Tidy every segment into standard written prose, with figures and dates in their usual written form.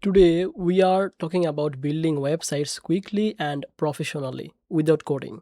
Today, we are talking about building websites quickly and professionally without coding.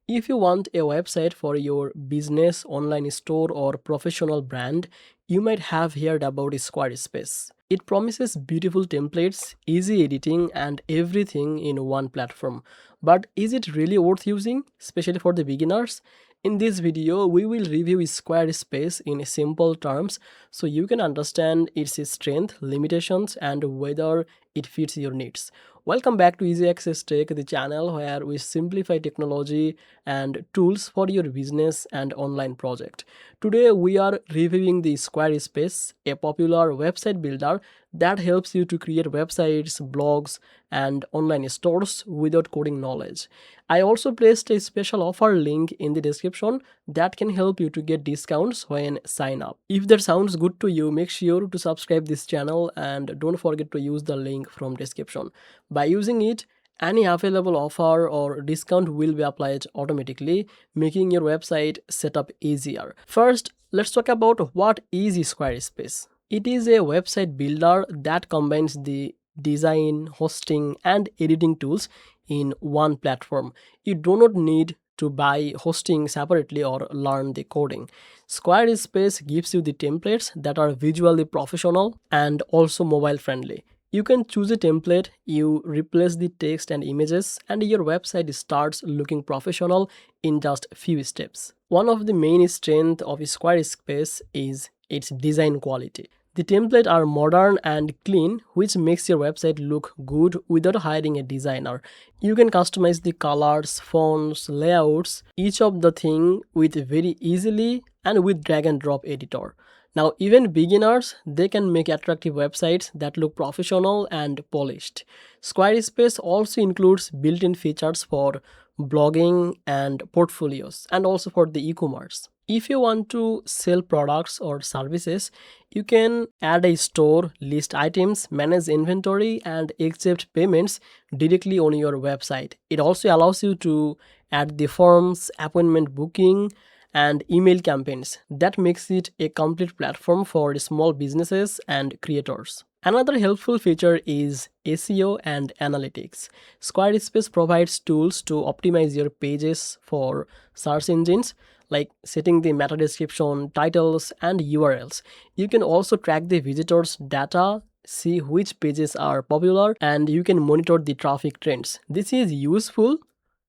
If you want a website for your business, online store, or professional brand, you might have heard about Squarespace. It promises beautiful templates, easy editing, and everything in one platform. But is it really worth using, especially for the beginners? In this video, we will review Squarespace in simple terms so you can understand its strength, limitations, and whether it fits your needs. Welcome back to Easy Access Tech, the channel where we simplify technology and tools for your business and online project. Today we are reviewing the Squarespace, a popular website builder that helps you to create websites, blogs, and online stores without coding knowledge. I also placed a special offer link in the description that can help you to get discounts when sign up. If that sounds good to you, make sure to subscribe this channel and don't forget to use the link from description. By using it, any available offer or discount will be applied automatically, making your website setup easier. First, let's talk about what is Squarespace. It is a website builder that combines the design, hosting, and editing tools in one platform. You do not need to buy hosting separately or learn the coding. Squarespace gives you the templates that are visually professional and also mobile friendly. You can choose a template, you replace the text and images, and your website starts looking professional in just few steps. One of the main strengths of Squarespace is its design quality. The templates are modern and clean, which makes your website look good without hiring a designer. You can customize the colors, fonts, layouts, each of the thing with very easily and with drag and drop editor. Now, even beginners, they can make attractive websites that look professional and polished. Squarespace also includes built-in features for blogging and portfolios, and also for the e-commerce. If you want to sell products or services, you can add a store, list items, manage inventory, and accept payments directly on your website. It also allows you to add the forms, appointment booking, and email campaigns. That makes it a complete platform for small businesses and creators. Another helpful feature is SEO and analytics. Squarespace provides tools to optimize your pages for search engines, like setting the meta description, titles, and URLs. You can also track the visitors' data, see which pages are popular, and you can monitor the traffic trends. This is useful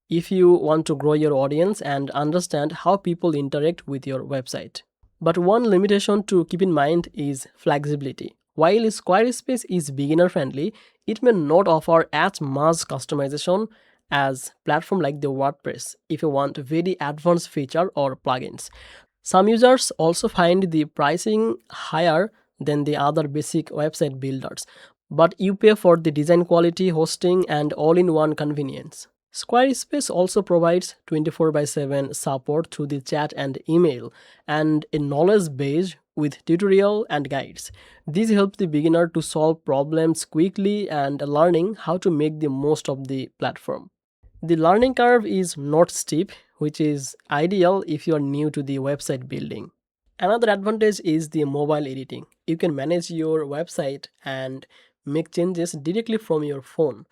if you want to grow your audience and understand how people interact with your website. But one limitation to keep in mind is flexibility. While Squarespace is beginner friendly, it may not offer as much customization as platform like the WordPress if you want very advanced feature or plugins. Some users also find the pricing higher than the other basic website builders, but you pay for the design quality, hosting, and all-in-one convenience. Squarespace also provides 24/7 support through the chat and email, and a knowledge base with tutorial and guides. These help the beginner to solve problems quickly and learning how to make the most of the platform. The learning curve is not steep, which is ideal if you are new to the website building. Another advantage is the mobile editing. You can manage your website and make changes directly from your phone,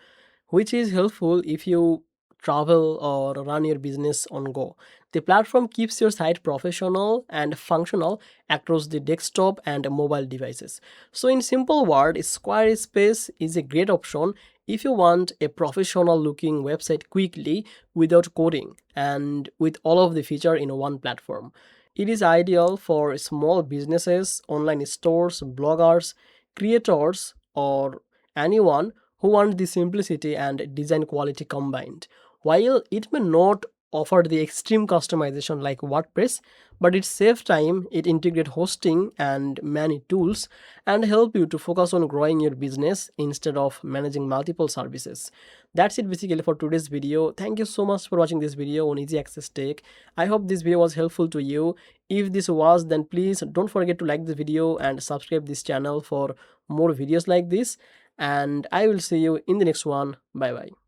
which is helpful if you travel or run your business on go. The platform keeps your site professional and functional across the desktop and mobile devices. So in simple words, Squarespace is a great option if you want a professional looking website quickly without coding and with all of the feature in one platform. It is ideal for small businesses, online stores, bloggers, creators, or anyone who want the simplicity and design quality combined. While it may not offer the extreme customization like WordPress, but it saves time, it integrates hosting and many tools, and help you to focus on growing your business instead of managing multiple services. That's it basically for today's video. Thank you so much for watching this video on Easy Access Tech. I hope this video was helpful to you. If this was, then please don't forget to like the video and subscribe this channel for more videos like this. And I will see you in the next one. Bye bye.